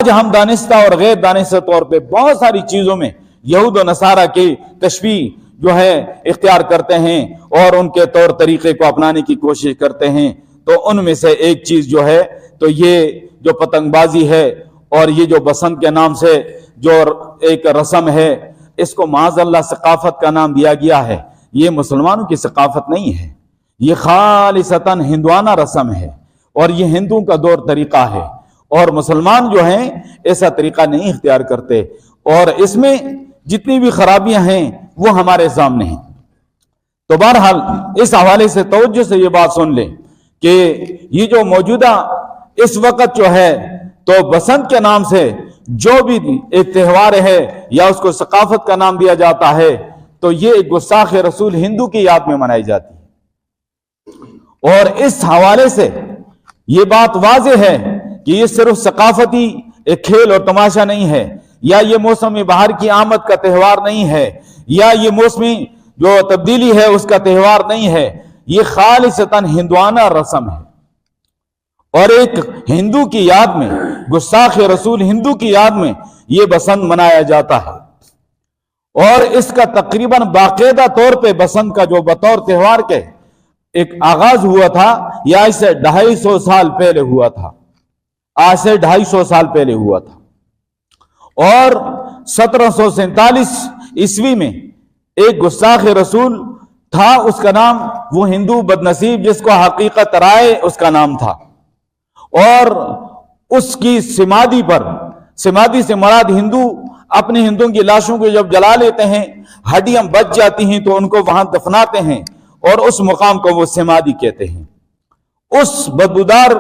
آج ہم دانستہ اور غیر دانستہ طور پہ بہت ساری چیزوں میں یہود و نصارہ کی تشبیہ جو ہے اختیار کرتے ہیں اور ان کے طور طریقے کو اپنانے کی کوشش کرتے ہیں. تو ان میں سے ایک چیز جو ہے تو یہ جو پتنگ بازی ہے اور یہ جو بسنت کے نام سے جو ایک رسم ہے، اس کو معاذ اللہ ثقافت کا نام دیا گیا ہے. یہ مسلمانوں کی ثقافت نہیں ہے، یہ خالصتاً ہندوانہ رسم ہے اور یہ ہندوؤں کا دور طریقہ ہے، اور مسلمان جو ہیں ایسا طریقہ نہیں اختیار کرتے، اور اس میں جتنی بھی خرابیاں ہیں وہ ہمارے سامنے ہیں. تو بہرحال اس حوالے سے توجہ سے یہ بات سن لیں کہ یہ جو موجودہ اس وقت جو ہے تو بسنت کے نام سے جو بھی ایک تہوار ہے یا اس کو ثقافت کا نام دیا جاتا ہے تو یہ ایک گستاخ رسول ہندو کی یاد میں منائی جاتی ہے. اور اس حوالے سے یہ بات واضح ہے کہ یہ صرف ثقافتی ایک کھیل اور تماشا نہیں ہے، یا یہ موسم بہار کی آمد کا تہوار نہیں ہے، یا یہ موسمی جو تبدیلی ہے اس کا تہوار نہیں ہے. یہ خالصتاً ہندوانہ رسم ہے، اور ایک ہندو کی یاد میں، گستاخ رسول ہندو کی یاد میں یہ بسنت منایا جاتا ہے. اور اس کا تقریباً باقاعدہ طور پہ بسنت کا جو بطور تہوار کے ایک آغاز ہوا تھا یا اس سے 250 سال پہلے ہوا تھا، آج سے 250 سال پہلے ہوا تھا. اور 1747 عیسوی میں ایک گستاخ رسول تھا، اس کا نام وہ ہندو بدنصیب جس کو حقیقت رائے اس کا نام تھا، اور اس کی سمادھی پر، سمادھی سے مراد ہندو اپنے ہندوؤں کی لاشوں کو جب جلا لیتے ہیں، ہڈیاں بچ جاتی ہیں تو ان کو وہاں دفناتے ہیں اور اس مقام کو وہ سمادھی کہتے ہیں. اس بدبودار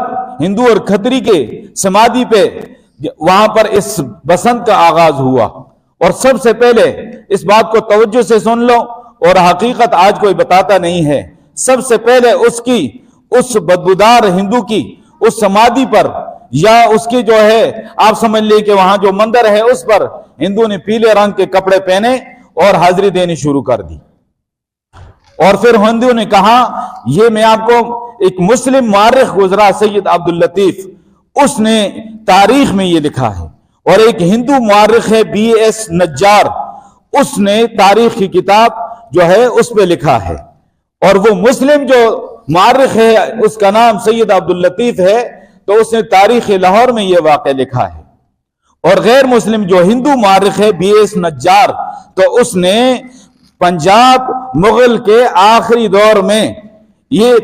ہندو اور کھتری کے سمادھی پہ وہاں پر اس بسنت کا آغاز ہوا. اور سب سے پہلے اس بات کو توجہ سے سن لو، اور حقیقت آج کوئی بتاتا نہیں ہے، سب سے پہلے اس بدبودار ہندو کی اس سمادھی پر، یا اس کی جو ہے آپ سمجھ لیں کہ وہاں جو مندر ہے اس پر ہندو نے پیلے رنگ کے کپڑے پہنے اور حاضری دینی شروع کر دی. اور پھر ہندو نے کہا، یہ میں آپ کو ایک مسلم مورخ گزرا سید عبد اللطیف، اس نے تاریخ میں یہ لکھا ہے، اور ایک ہندو مورخ ہے BS نجار، اس نے تاریخ کی کتاب جو ہے اس پہ لکھا ہے. اور وہ مسلم جو مورخ ہے اس کا نام سید عبد اللطیف ہے، تو اس نے تاریخ لاہور میں یہ واقعہ لکھا ہے. اور غیر مسلم جو ہندو مورخ ہے BS نجار، تو اس نے پنجاب مغل کے آخری دور میں، یہ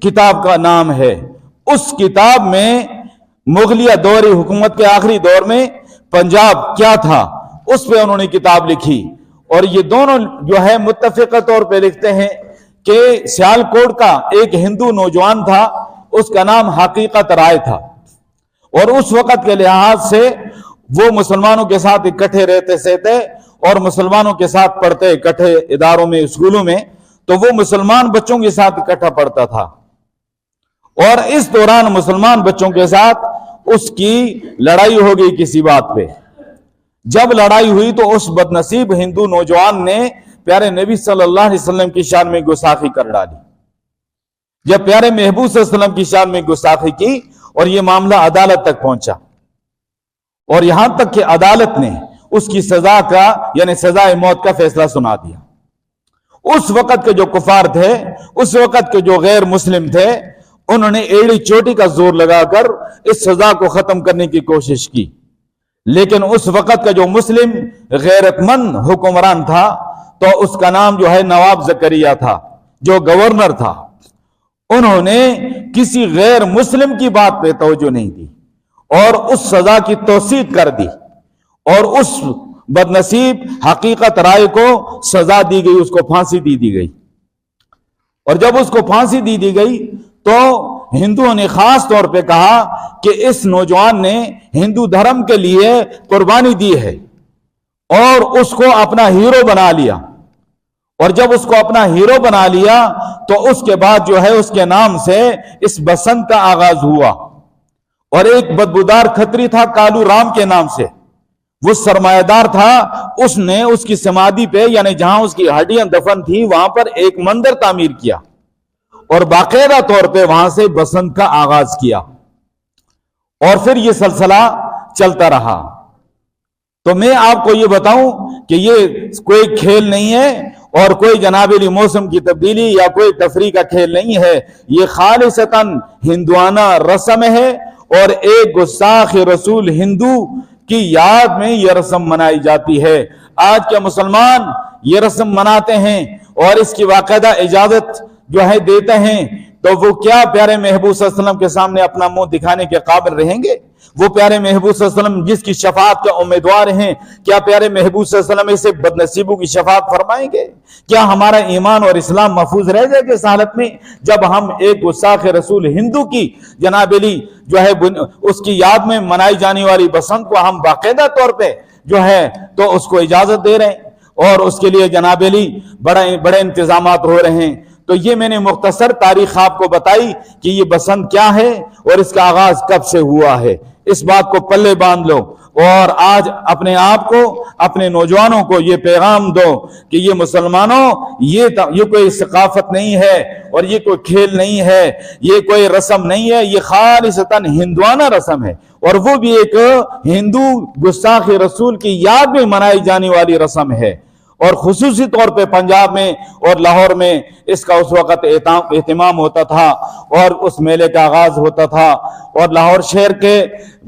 کتاب کا نام ہے، اس کتاب میں مغلیہ دوری حکومت کے آخری دور میں پنجاب کیا تھا اس پہ انہوں نے کتاب لکھی. اور یہ دونوں جو ہے متفقہ طور پہ لکھتے ہیں کہ سیالکوٹ کا ایک ہندو نوجوان تھا، اس کا نام حقیقت رائے تھا، اور اس وقت کے لحاظ سے وہ مسلمانوں کے ساتھ اکٹھے رہتے اور مسلمانوں کے ساتھ پڑھتے اکٹھے اداروں میں، اسکولوں میں، تو وہ مسلمان بچوں کے ساتھ اکٹھا پڑھتا تھا. اور اس دوران مسلمان بچوں کے ساتھ اس کی لڑائی ہو گئی کسی بات پہ. جب لڑائی ہوئی تو اس بدنصیب ہندو نوجوان نے پیارے نبی صلی اللہ علیہ وسلم کی شان میں گستاخی کر ڈالی. جب پیارے محبوب صلی اللہ علیہ وسلم کی شان میں گستاخی کی اور یہ معاملہ عدالت تک پہنچا، اور یہاں تک کہ عدالت نے اس کی سزا کا یعنی سزائے موت کا فیصلہ سنا دیا. اس وقت کے جو کفار تھے، اس وقت کے جو غیر مسلم تھے، انہوں نے ایڑی چوٹی کا زور لگا کر اس سزا کو ختم کرنے کی کوشش کی. لیکن اس وقت کا جو مسلم غیرت مند حکمران تھا تو اس کا نام جو ہے نواب زکریا تھا، جو گورنر تھا. انہوں نے کسی غیر مسلم کی بات پہ توجہ نہیں دی اور اس سزا کی توثیق کر دی، اور اس بدنصیب حقیقت رائے کو سزا دی گئی، اس کو پھانسی دی گئی. اور جب اس کو پھانسی دی گئی تو ہندوؤں نے خاص طور پہ کہا کہ اس نوجوان نے ہندو دھرم کے لیے قربانی دی ہے اور اس کو اپنا ہیرو بنا لیا. اور جب اس کو اپنا ہیرو بنا لیا تو اس کے بعد جو ہے اس کے نام سے اس بسنت کا آغاز ہوا. اور ایک بدبودار کھتری تھا کالو رام کے نام سے، وہ سرمایہ دار تھا، اس نے اس کی سمادھی پہ یعنی جہاں اس کی ہڈیاں دفن تھی وہاں پر ایک مندر تعمیر کیا اور باقاعدہ طور پہ وہاں سے بسنت کا آغاز کیا. اور پھر یہ سلسلہ चलता रहा। तो मैं आपको ये बताऊं कि ये कोई खेल नहीं है और कोई जनाबेली मौसम की तब्दीली या कोई तफरीह का खेल नहीं है, ये खालिसतन हिंदुआना रस्म है और एक गुस्ताख रसूल हिंदू की याद में यह रस्म मनाई जाती है। आज के मुसलमान ये रस्म मनाते हैं और इसकी बाकायदा इजाजत जो है देते हैं, तो वो क्या प्यारे महबूब सल्लल्लाहु अलैहि वसल्लम के सामने अपना मुंह दिखाने के काबिल रहेंगे? वो प्यारे महबूब सल्लल्लाहु अलैहि वसल्लम जिसकी शफाअत के उम्मीदवार हैं, क्या प्यारे महबूब सल्लल्लाहु अलैहि वसल्लम ऐसे बदनसीबों की शफाअत फरमाएंगे? क्या हमारा ईमान और इस्लाम महफूज रह जाएगा इस हालत में जब हम एक गुस्ताख रसूल हिंदू की जनाबेली जो है उसकी याद में मनाई जाने वाली बसंत को हम बाकायदा तौर पे जो है तो उसको इजाजत दे रहे हैं और उसके लिए जनाबेली बड़े इंतजामात हो रहे हैं। तो ये मैंने मुख्तसर तारीख आपको बताई कि ये बसंत क्या है और इसका आगाज कब से हुआ है। इस बात को पल्ले बांध लो और आज अपने आप को, अपने नौजवानों को ये पैगाम दो कि ये मुसलमानों, ये कोई सकाफत नहीं है और ये कोई खेल नहीं है, ये कोई रस्म नहीं है, ये खालिसतन हिंदुआना रस्म है और वो भी एक हिंदू गुस्ताख रसूल की याद में मनाई जाने वाली रस्म है। और खुसूसी तौर पे पंजाब में और लाहौर में इसका उस वक़्त एहतमाम होता था और उस मेले का आगाज होता था। और लाहौर शहर के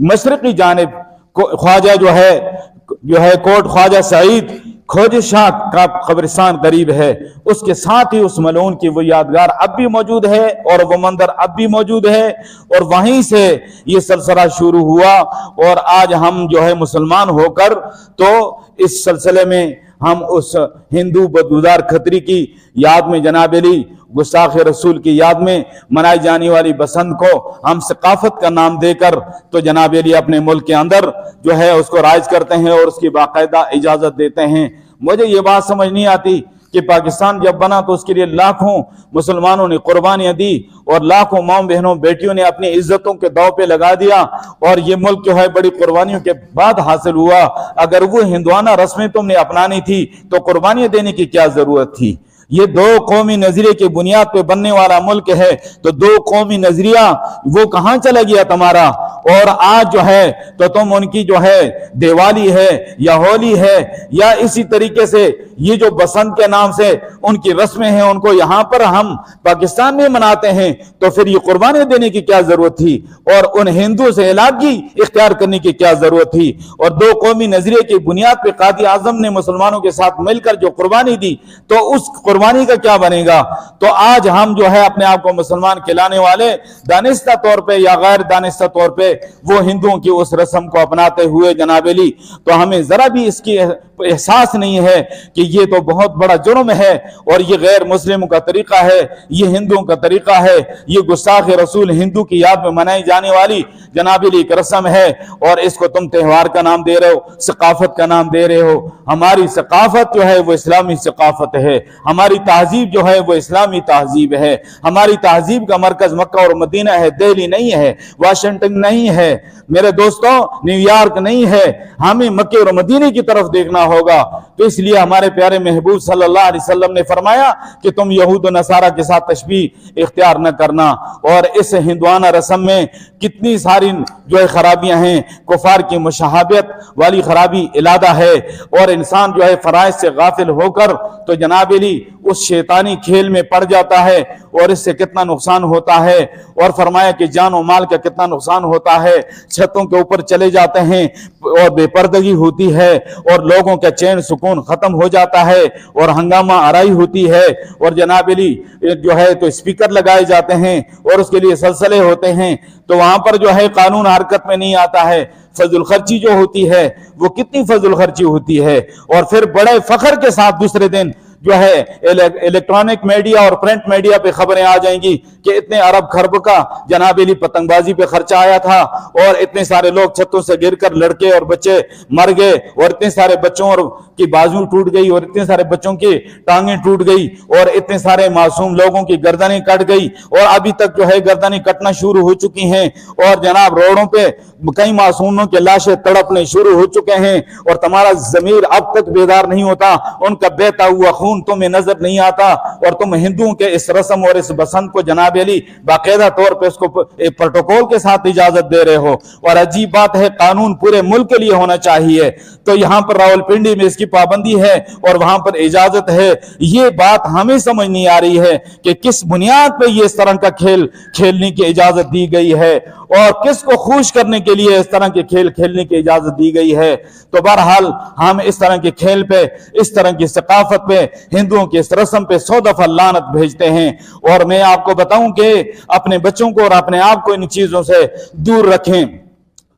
मशरक़ी जानिब ख्वाजा जो है कोट ख्वाजा सईद खोजा शाह का कब्रिस्तान करीब है, उसके साथ ही उस मलून की वो यादगार अब भी मौजूद है और वो मंदिर अब भी मौजूद है और वहीं से ये सिलसिला शुरू हुआ। और आज हम जो है मुसलमान होकर तो इस सिलसिले में हम उस हिंदू बदबूदार खतरी की याद में जनाबेली गुस्ताख रसूल की याद में मनाई जाने वाली बसंत को हम सकाफत का नाम देकर तो जनाबेली अपने मुल्क के अंदर जो है उसको राइज करते हैं और उसकी बाकायदा इजाजत देते हैं। मुझे ये बात समझ नहीं आती कि पाकिस्तान जब बना तो उसके लिए लाखों मुसलमानों ने कुर्बानियां दी और लाखों माँ बहनों बेटियों ने अपनी इज्जतों के दांव पे लगा दिया और ये मुल्क जो है बड़ी कुर्बानियों के बाद हासिल हुआ। अगर वो हिंदुआना रस्में तुमने अपनानी थी तो कुर्बानियां देने की क्या जरूरत थी? ये दो कौमी नजरिए की बुनियाद पे बनने वाला मुल्क है, तो दो कौमी नजरिया वो कहां चला गया तुम्हारा? और आज जो है तो तुम उनकी जो है दिवाली है या होली है या इसी तरीके से ये जो बसंत के नाम से उनकी रस्में हैं उनको यहां पर हम पाकिस्तान में मनाते हैं, तो फिर ये कुर्बानी देने की क्या जरूरत थी और उन हिंदुओं से इलाही इख्तियार करने की क्या जरूरत थी? और दो कौमी नजरिए की बुनियाद पे कादी आजम ने मुसलमानों के साथ मिलकर जो कुर्बानी दी, तो उस कुर्बानी का क्या बनेगा? तो आज हम जो है अपने आप को मुसलमान कहलाने वाले दानिस्ता तौर पे या गैर दानिस्ता तौर पे वो हिंदुओं की उस रस्म को अपनाते हुए जनाबेली, तो हमें जरा भी इसकी एहसास नहीं है कि ये तो बहुत बड़ा जुर्म है और ये गैर मुस्लिमों का तरीका है, ये हिंदुओं का तरीका है, ये गुस्ताख रसूल हिंदू की याद में मनाई जाने वाली जनाबेली एक रस्म है और इसको तुम त्योहार का नाम दे रहे हो, सकाफत का नाम दे रहे हो। हमारी सकाफत जो है वो इस्लामी सकाफत है, हमारी तहजीब जो है वो इस्लामी तहजीब है, हमारी तहजीब का मरकज मक्का और मदीना है, दिल्ली नहीं है, वाशिंगटन नहीं है मेरे दोस्तों, न्यूयॉर्क नहीं है। हमें मक्के और मदीने की तरफ देखना होगा। तो इसलिए हमारे प्यारे महबूब सल्लल्लाहु अलैहि वसल्लम ने फरमाया कि तुम यहूद और नसारा के साथ तशबीह इख्तियार न करना। और इस हिंदुआना रस्म में कितनी सारी जो है खराबियां हैं, कुफार की मुशाहबत वाली खराबी इलादा है और इंसान जो है फराइज से गाफिल होकर तो जनाबेली उस शैतानी खेल में पड़ जाता है और इससे कितना नुकसान होता है। और फरमाया कि जान और माल का कितना नुकसान होता है, छतों के ऊपर चले जाते हैं और बेपर्दगी होती है और लोगों का चैन सुकून खत्म हो जाता है और हंगामा आराई होती है और जनाबेली जो है तो स्पीकर लगाए जाते हैं और उसके लिए सलसले होते हैं। तो वहां पर जो है कानून हरकत में नहीं आता है। फजल खर्ची जो होती है वो कितनी फजल खर्ची होती है और फिर बड़े फखर के साथ दूसरे दिन जो है इलेक्ट्रॉनिक मीडिया और प्रिंट मीडिया पे खबरें आ जाएंगी कि इतने अरब खरब का जनाबेली पतंगबाजी पे खर्चा आया था और इतने सारे लोग छतों से गिरकर लड़के और बच्चे मर गए और इतने सारे बच्चों और की बाजू टूट गई और इतने सारे बच्चों की टांगें टूट गई और इतने सारे मासूम लोगों की गर्दनें कट गई और अभी तक जो है गर्दनें कटना शुरू हो चुकी हैं और जनाब रोडों पे कई मासूमों के लाशें तड़पने शुरू हो चुके हैं और तुम्हारा जमीर अब तक बेदार नहीं होता। उनका बहता हुआ खून कानून तुम्हें नजर नहीं आता और तुम हिंदुओं के इस रस्म और इस बसंत को जनाब अली बाकायदा तौर पे उसको प्रोटोकॉल के साथ इजाजत दे रहे हो। और अजीब बात है, कानून पूरे मुल्क के लिए होना चाहिए, तो यहाँ पर रावलपिंडी में इसकी पाबंदी है और वहां पर इजाजत है। ये बात हमें समझ नहीं आ रही है कि किस बुनियाद पे ये इस तरह का खेल खेलने की इजाजत दी गई है और किसको खुश करने के लिए इस तरह के खेल खेलने की इजाजत दी गई है। तो बहरहाल हम इस तरह के खेल पे, इस तरह की सकाफत पे, हिंदुओं की इस रस्म पे 100 दफा लानत भेजते हैं। और मैं आपको बताऊं कि अपने बच्चों को और अपने आप को इन चीजों से दूर रखें।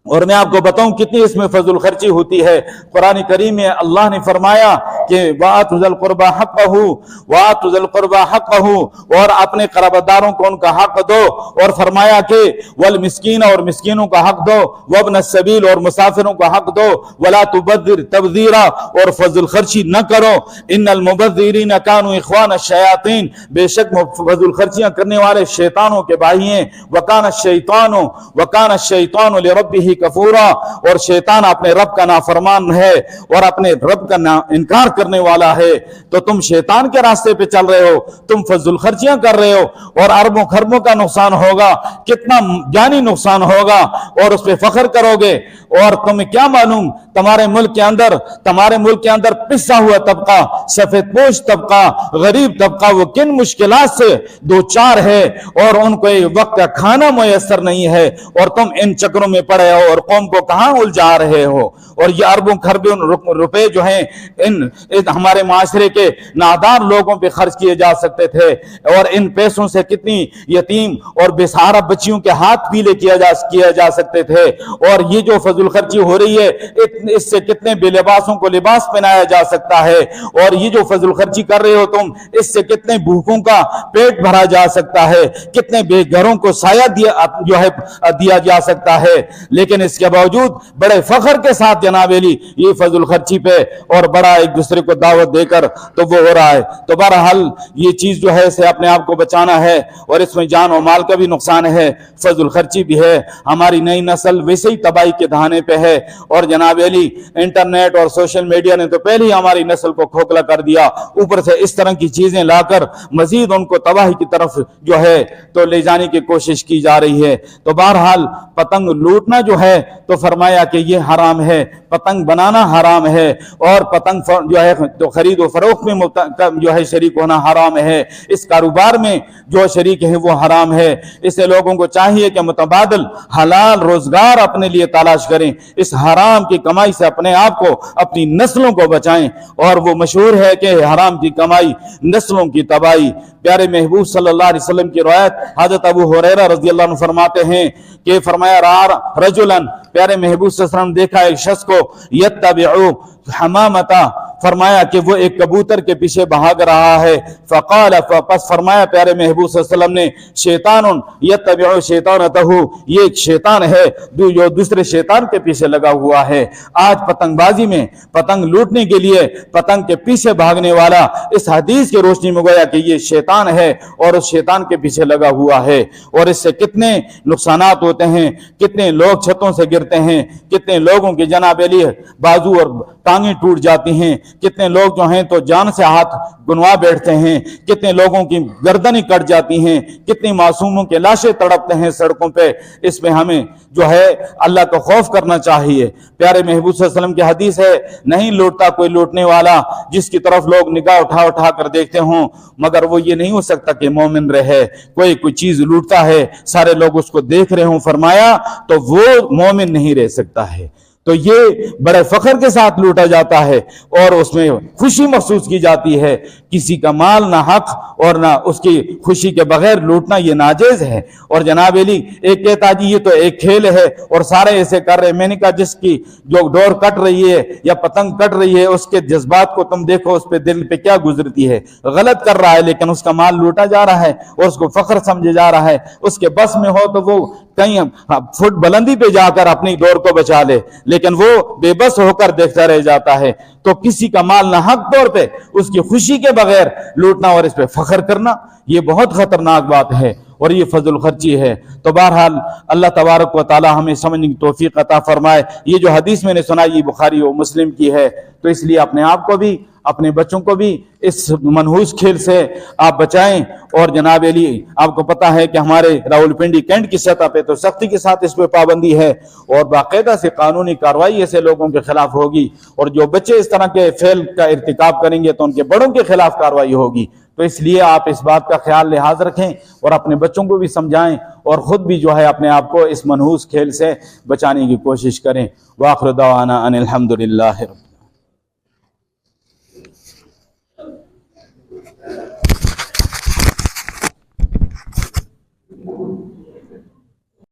और मैं आपको बताऊं कितनी इसमें फजल खर्ची होती है। कुरान करीम में अल्लाह ने फरमाया कि वातुल कुर्बा हक़हू वातुल कुर्बा हक़हू, और अपने क़राबादारों को उनका हक दो। और फरमाया कि वल मिस्कीन, और मिस्कीनों का हक दो, वब्न सबील, और मुसाफिरों का हक दो, वला तुबद्दिर तबदीरा, और फजल खर्ची न करो। इन्नल मुबद्दिरीन कानू इख्वान शयातीन, बेशक फजल खर्चियां करने वाले शैतानों के भाई हैं। वकान शैतान लिरब्बिही कफूरा, और शैतान अपने रब का नाफरमान है और अपने रब का इनकार करने वाला है। तो तुम शैतान के रास्ते पे चल रहे हो, तुम फजल खर्चियां कर रहे हो और अरबों खरबों का नुकसान होगा, कितना जानी नुकसान होगा, और उस पर फख्र करोगे। और तुम्हें क्या मालूम तुम्हारे मुल्क के अंदर पिसा हुआ तबका, सफेद पोश तबका, गरीब तबका, वो किन मुश्किलात से दो चार है और उनको एक वक्त का खाना मुयस्सर नहीं है, और तुम इन चक्रों में पड़े हो और कौम को कहां उलझा रहे हो। और ये अरबों खरबों रुपए जो हैं इन हमारे माशरे के नादार लोगों पे खर्च किए जा सकते थे, और इन पैसों से कितनी यतीम और बेसहारा बच्चियों के हाथ पीले किया जा सकते थे। और ये जो फजल खर्ची हो रही है, इससे कितने बेलिबासों को लिबास पहनाया जा सकता है। और ये जो फजल खर्ची कर रहे हो तुम, इससे कितने भूखों का पेट भरा जा सकता है, कितने बेघरों को साया दिया जा सकता है। लेकिन इसके बावजूद बड़े फख्र के साथ जनाब अली ये फजल खर्ची पे और बड़ा एक दूसरे को दावत देकर तो वो हो रहा है। तो बहरहाल ये चीज जो है इसे अपने आप को बचाना है, और इसमें जान और माल का भी नुकसान है, फजल खर्ची भी है। हमारी नई नस्ल वैसे ही तबाही के दहाने पे है, और जनाब अली इंटरनेट और सोशल मीडिया ने तो पहले ही हमारी नस्ल को खोखला कर दिया, ऊपर से इस तरह की चीजें लाकर मजीद उनको तबाही की तरफ जो है तो ले जाने की कोशिश की जा रही है। तो बहरहाल पतंग लूटना जो है तो फरमाया कि ये हराम है, पतंग बनाना हराम है, और पतंग जो है तो खरीद और फरोख्त में जो है शरीक होना हराम है। इस कारोबार में जो शरीक है वो हराम है। इससे लोगों को चाहिए कि मुतबादल हलाल रोजगार अपने लिए तलाश करें, इस हराम की कमाई से अपने आप को, अपनी नस्लों को बचाएं। और वो मशहूर है कि हराम की कमाई नस्लों की तबाही। प्यारे महबूब सल्लल्लाहु अलैहि वसल्लम की रिवायत हजरत अबू हुरैरा रज़ियल्लाहु अन्हु फरमाते हैं कि फरमाया रजुलन, प्यारे महबूब सल्लल्लाहु अलैहि वसल्लम देखा एक शख्स को, यत्तबिउ हमामता, फरमाया कि वो एक कबूतर के पीछे भाग रहा है। फ़क़ाल, पस फरमाया प्यारे महबूब सल्लल्लाहु अलैहि वसल्लम ने, शैतानुन यत्तबिउ शैतानतहु, ये एक शैतान है जो दूसरे शैतान के पीछे लगा हुआ है। आज पतंगबाजी में, पतंग लूटने के लिए पतंग के पीछे भागने वाला इस हदीस की रोशनी में गोया कि ये शैतान है और उस शैतान के पीछे लगा हुआ है। और इससे कितने नुकसानात होते हैं, कितने लोग छतों से गिरते हैं, कितने लोगों की जनाब अली बाजू और टांगें टूट जाती हैं, कितने लोग जो हैं तो जान से हाथ गुनवा बैठते हैं, कितने लोगों की गर्दनें कट जाती हैं, कितनी मासूमों के लाशें तड़पते हैं सड़कों पे। इसमें हमें जो है अल्लाह का खौफ करना चाहिए। प्यारे महबूब सल्लल्लाहु अलैहि वसल्लम की हदीस है, नहीं लूटता कोई लूटने वाला जिसकी तरफ लोग निगाह उठा उठा कर देखते हों, मगर वो ये नहीं हो सकता कि मोमिन रहे। कोई चीज लूटता है, सारे लोग उसको देख रहे हों, फरमाया तो वो मोमिन नहीं रह सकता है। तो ये बड़े फख्र के साथ लूटा जाता है और उसमें खुशी महसूस की जाती है। किसी का माल ना हक और ना उसकी खुशी के बगैर लूटना ये नाजेज है। और जनाब अली एक कहता जी ये तो एक खेल है और सारे ऐसे कर रहे हैं। मैंने कहा जिसकी जो डोर कट रही है या पतंग कट रही है उसके जज्बात को तुम देखो, उस पे दिल पे क्या गुजरती है। गलत कर रहा है लेकिन उसका माल लूटा जा रहा है और उसको फख्र समझे जा रहा है। उसके बस में हो तो वो कहीं फुट बुलंदी पे जाकर अपनी डोर को बचा ले, लेकिन वो बेबस होकर देखता रह जाता है। तो किसी का माल ना हक तौर पे उसकी खुशी के बगैर लूटना और इस पे फख्र करना ये बहुत खतरनाक बात है। اور یہ فضل خرچی ہے۔ تو بہرحال اللہ تبارک و تعالی ہمیں سمجھنے کی توفیق عطا فرمائے۔ یہ جو حدیث میں نے سنائی یہ بخاری و مسلم کی ہے، تو اس لیے اپنے آپ کو بھی اپنے بچوں کو بھی اس منحوس کھیل سے آپ بچائیں۔ اور جناب علی آپ کو پتہ ہے کہ ہمارے راولپنڈی کینٹ کی سطح پہ تو سختی کے ساتھ اس پہ پابندی ہے اور باقاعدہ سے قانونی کارروائی ایسے لوگوں کے خلاف ہوگی، اور جو بچے اس طرح کے فعل کا ارتکاب کریں گے تو ان کے بڑوں کے خلاف کارروائی ہوگی۔ تو اس لیے آپ اس بات کا خیال لحاظ رکھیں اور اپنے بچوں کو بھی سمجھائیں اور خود بھی جو ہے اپنے آپ کو اس منحوس کھیل سے بچانے کی کوشش کریں۔ وآخر دعوانا ان الحمد للہ۔